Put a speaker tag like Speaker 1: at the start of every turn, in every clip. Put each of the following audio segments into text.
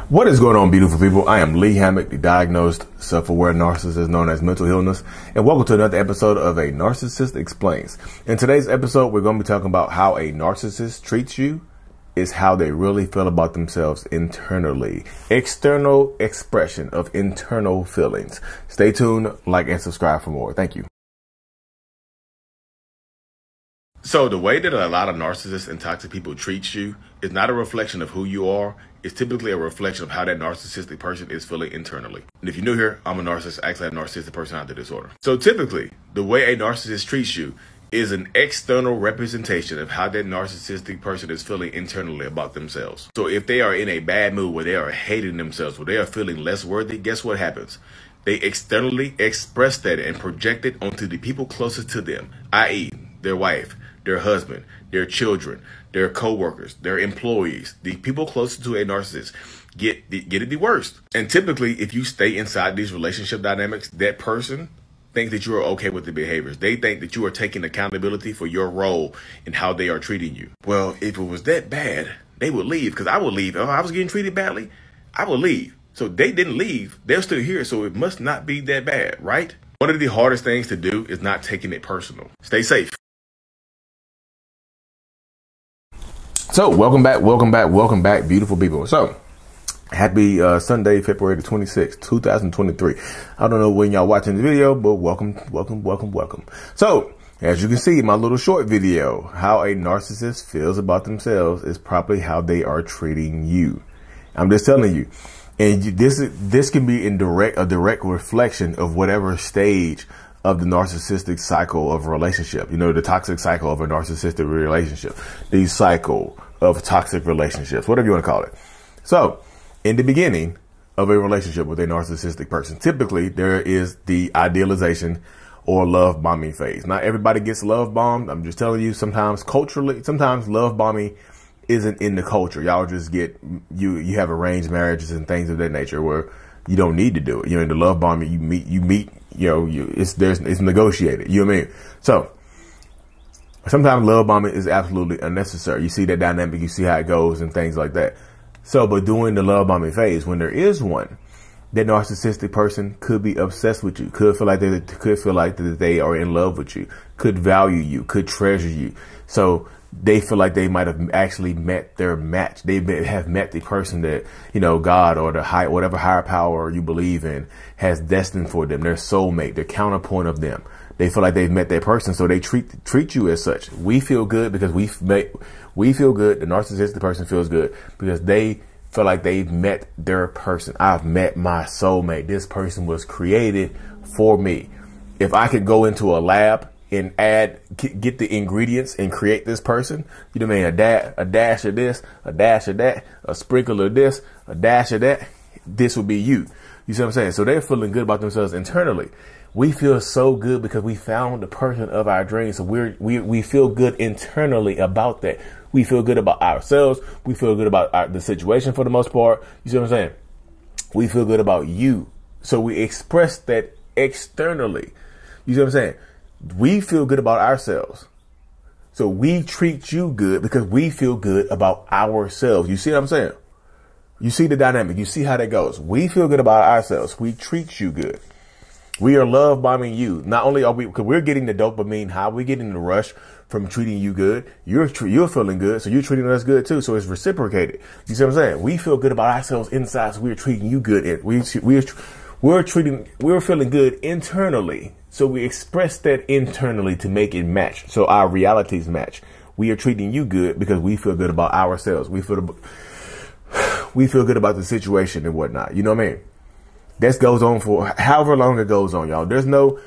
Speaker 1: What is going on, beautiful people? I am Lee Hammock, the diagnosed self-aware narcissist known as mental illness, and welcome to another episode of A Narcissist Explains. In today's episode, we're going to be talking about how a narcissist treats you is how they really feel about themselves internally. External expression of internal feelings. Stay tuned, like, and subscribe for more. Thank you. So the way that a lot of narcissists and toxic people treat you is not a reflection of who you are. It's typically a reflection of how that narcissistic person is feeling internally. And if you're new here, I'm a narcissist, actually a narcissistic personality disorder. So typically, the way a narcissist treats you is an external representation of how that narcissistic person is feeling internally about themselves. So if they are in a bad mood, where they are hating themselves, where they are feeling less worthy, guess what happens? They externally express that and project it onto the people closest to them, i.e. their wife, their husband, their children, their co-workers, their employees. The people closest to a narcissist get it the worst. And typically, if you stay inside these relationship dynamics, that person thinks that you are okay with the behaviors. They think that you are taking accountability for your role in how they are treating you. Well, if it was that bad, they would leave, because I would leave. Oh, I was getting treated badly, I would leave. So they didn't leave. They're still here, so it must not be that bad, right? One of the hardest things to do is not taking it personal. Stay safe. So welcome back, beautiful people. So happy Sunday, February the 26th, 2023. I don't know when y'all watching the video, but welcome. So as you can see, my little short video, how a narcissist feels about themselves is probably how they are treating you. I'm just telling you. And this can be in a direct reflection of whatever stage of the narcissistic cycle of a relationship. You know, the toxic cycle of a narcissistic relationship, the cycle of toxic relationships, whatever you want to call it. So in the beginning of a relationship with a narcissistic person, typically there is the idealization or love bombing phase. Not everybody gets love bombed. I'm just telling you, sometimes culturally, sometimes love bombing isn't in the culture. Y'all just get, you have arranged marriages and things of that nature where you don't need to do it. You know, in the love bombing, you meet, it's negotiated. You know what I mean? So sometimes love bombing is absolutely unnecessary. You see that dynamic, you see how it goes and things like that. So, but during the love bombing phase, when there is one, that narcissistic person could be obsessed with you, could feel like they are in love with you, could value you, could treasure you. So they feel like they might have actually met their match. They have met the person that, you know, God or whatever higher power you believe in has destined for them, their soulmate, their counterpoint of them. They feel like they've met their person, so they treat you as such. We feel good because we feel good. The narcissistic person feels good because they feel like they've met their person. I've met my soulmate. This person was created for me. If I could go into a lab and get the ingredients and create this person, you know what I mean? A dash of this, a dash of that, a sprinkle of this, a dash of that. This would be you. You see what I'm saying? So they're feeling good about themselves internally. We feel so good because we found the person of our dreams. So we feel good internally about that. We feel good about ourselves. We feel good about the situation for the most part. You see what I'm saying? We feel good about you. So we express that externally. You see what I'm saying? We feel good about ourselves. So we treat you good because we feel good about ourselves. You see what I'm saying? You see the dynamic. You see how that goes. We feel good about ourselves. We treat you good. We are love bombing you. Not only are we, because we're getting the dopamine high, we're getting the rush from treating you good. You're feeling good, so you're treating us good too. So it's reciprocated. You see what I'm saying? We feel good about ourselves inside, so we're treating you good. We're feeling good internally. So we express that internally to make it match. So our realities match. We are treating you good because we feel good about ourselves. We feel good about the situation and whatnot. You know what I mean? This goes on for however long it goes on, y'all. There's no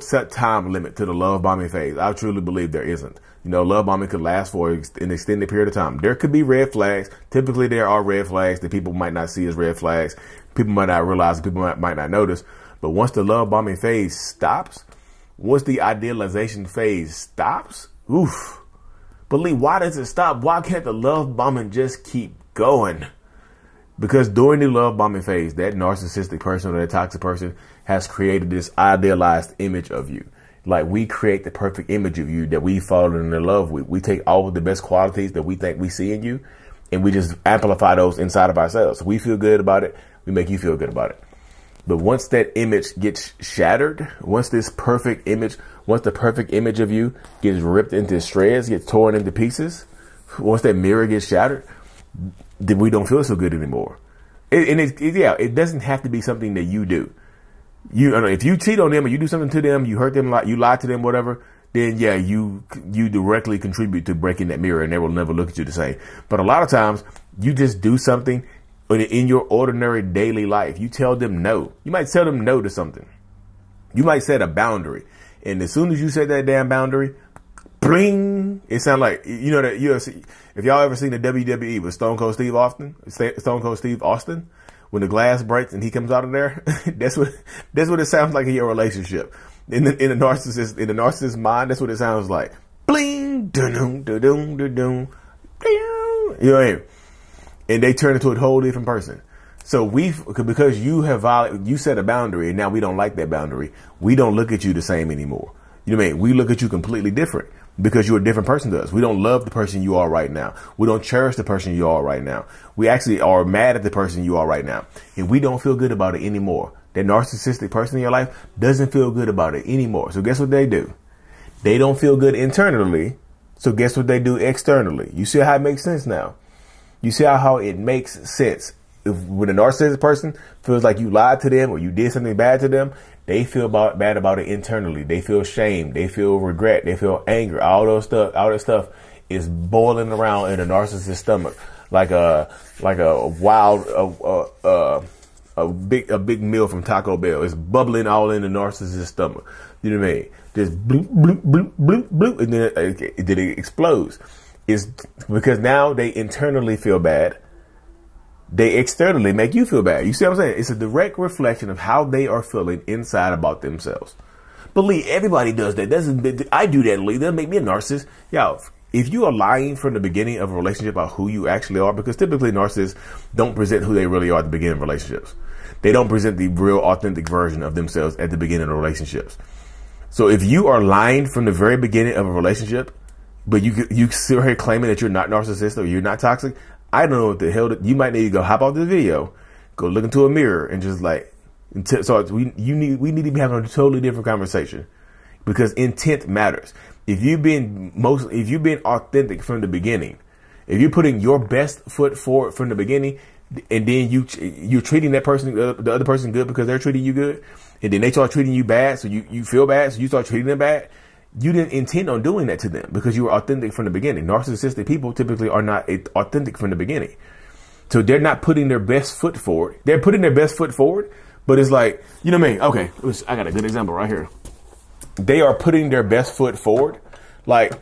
Speaker 1: set time limit to the love bombing phase. I truly believe there isn't. You know, love bombing could last for an extended period of time. There could be red flags. Typically, there are red flags that people might not see as red flags. People might not realize, people might not notice. But once the love bombing phase stops, once the idealization phase stops, oof. But Lee, why does it stop? Why can't the love bombing just keep going? Because during the love bombing phase, that narcissistic person or that toxic person has created this idealized image of you. Like, we create the perfect image of you that we fall in love with. We take all of the best qualities that we think we see in you And we just amplify those inside of ourselves. We feel good about it. We make you feel good about it. But once that image gets shattered, once the perfect image of you gets ripped into shreds, gets torn into pieces, once that mirror gets shattered, then we don't feel so good anymore. It doesn't have to be something that you do. If you cheat on them or you do something to them, you hurt them, you lie to them, whatever, then yeah, you directly contribute to breaking that mirror and they will never look at you the same. But a lot of times you just do something in your ordinary daily life. You tell them no. You might tell them no to something. You might set a boundary. And as soon as you set that damn boundary, bling, it sounds like, if y'all ever seen the WWE with Stone Cold Steve Austin, when the glass breaks and he comes out of there, that's what it sounds like in your relationship. In the narcissist mind, that's what it sounds like. Bling, dun dun dun dun dun, you know what I mean? And they turn into a whole different person. So because you set a boundary and now we don't like that boundary, we don't look at you the same anymore. You know what I mean? We look at you completely different because you're a different person to us. We don't love the person you are right now. We don't cherish the person you are right now. We actually are mad at the person you are right now. And we don't feel good about it anymore. That narcissistic person in your life doesn't feel good about it anymore. So guess what they do? They don't feel good internally. So guess what they do externally? You see how it makes sense now? You see how it makes sense? When a narcissistic person feels like you lied to them or you did something bad to them, they feel bad about it internally. They feel shame. They feel regret. They feel anger. All that stuff is boiling around in a narcissist's stomach like a big meal from Taco Bell. It's bubbling all in the narcissist's stomach. You know what I mean? Just bloop, bloop, bloop, bloop, bloop, and then it explodes. It's because now they internally feel bad. They externally make you feel bad. You see what I'm saying? It's a direct reflection of how they are feeling inside about themselves. Believe everybody does that. I do that, Lee. That'll make me a narcissist. Yo, if you are lying from the beginning of a relationship about who you actually are, because typically narcissists don't present who they really are at the beginning of relationships. They don't present the real authentic version of themselves at the beginning of relationships. So if you are lying from the very beginning of a relationship, but you sit here claiming that you're not narcissistic or you're not toxic, I don't know what the hell. You might need to go hop off this video, go look into a mirror, and just we need to be having a totally different conversation, because intent matters. If you've been authentic from the beginning, if you're putting your best foot forward from the beginning, and then you're treating that person, the other person, good because they're treating you good, and then they start treating you bad, so you feel bad, so you start treating them bad. You didn't intend on doing that to them because you were authentic from the beginning. Narcissistic people typically are not authentic from the beginning. So they're not putting their best foot forward. They're putting their best foot forward, but it's like, you know what I mean? Okay, I got a good example right here. They are putting their best foot forward. Like,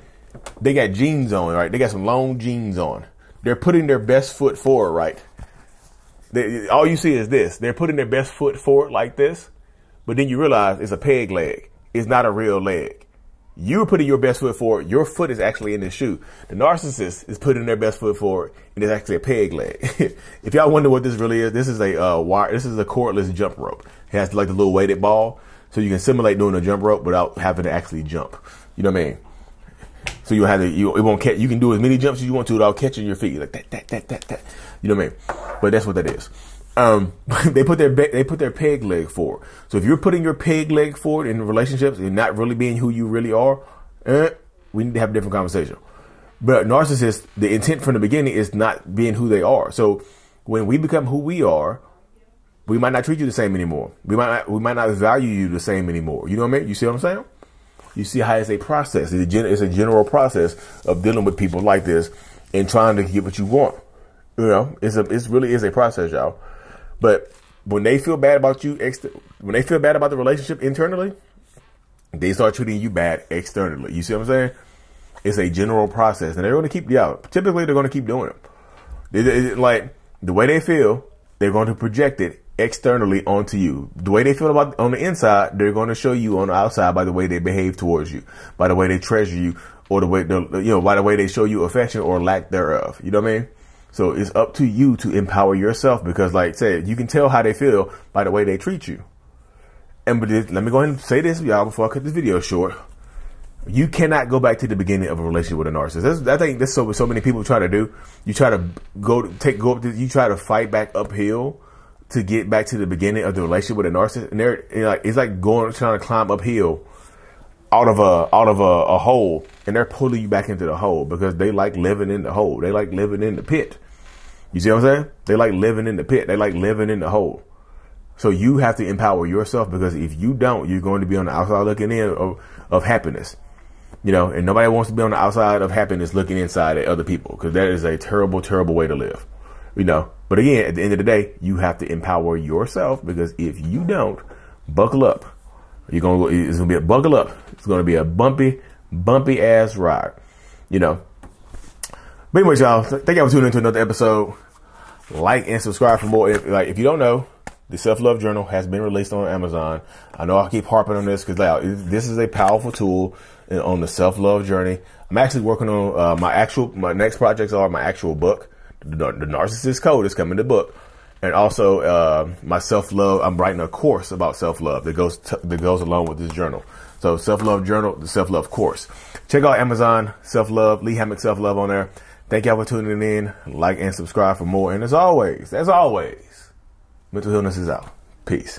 Speaker 1: they got jeans on, right? They got some long jeans on. They're putting their best foot forward, right? All you see is this. They're putting their best foot forward like this, but then you realize it's a peg leg. It's not a real leg. You're putting your best foot forward. Your foot is actually in the shoe. The narcissist is putting their best foot forward, and it's actually a peg leg. If y'all wonder what this really is, this is a wire. This is a cordless jump rope. It has like the little weighted ball, so you can simulate doing a jump rope without having to actually jump. You know what I mean? So you have to. It won't catch. You can do as many jumps as you want to without catching your feet like that. You know what I mean? But that's what that is. They put their peg leg forward. So if you're putting your peg leg forward in relationships and not really being who you really are, we need to have a different conversation. But narcissists, the intent from the beginning is not being who they are. So when we become who we are, we might not treat you the same anymore. We might not value you the same anymore. You know what I mean? You see what I'm saying? You see how it's a process. It's a general process of dealing with people like this and trying to get what you want. You know, it really is a process, y'all. But when they feel bad about you, when they feel bad about the relationship internally, they start treating you bad externally. You see what I'm saying? It's a general process, and they're going to keep, typically they're going to keep doing it. Like the way they feel, they're going to project it externally onto you. The way they feel about on the inside, they're going to show you on the outside by the way they behave towards you, by the way they treasure you, or the way by the way they show you affection or lack thereof. You know what I mean? So it's up to you to empower yourself, because like I said, you can tell how they feel by the way they treat you. And let me go ahead and say this, y'all, before I cut this video short. You cannot go back to the beginning of a relationship with a narcissist. I think that's so many people try to do. You try to you try to fight back uphill to get back to the beginning of the relationship with a narcissist, and it's like trying to climb uphill out of a hole, and they're pulling you back into the hole because they like living in the hole. They like living in the pit. You see what I'm saying? They like living in the pit. They like living in the hole. So you have to empower yourself, because if you don't, you're going to be on the outside looking in of happiness. You know, and nobody wants to be on the outside of happiness looking inside at other people, because that is a terrible, terrible way to live. You know, but again, at the end of the day, you have to empower yourself, because if you don't, buckle up. It's gonna be a buckle up. It's gonna be a bumpy ass ride. You know. But anyways, y'all, thank y'all for tuning into another episode. Like and subscribe for more. If you don't know, the Self-Love Journal has been released on Amazon. I know I keep harping on this because this is a powerful tool on the self-love journey. I'm actually working on my next projects are my actual book. The Narcissist Code is coming to book, and also my self-love. I'm writing a course about self-love that goes along with this journal. So Self-Love Journal, the Self-Love Course. Check out Amazon Self-Love, Lee Hammock Self-Love on there. Thank y'all for tuning in. Like and subscribe for more. And as always, mental illness is out. Peace.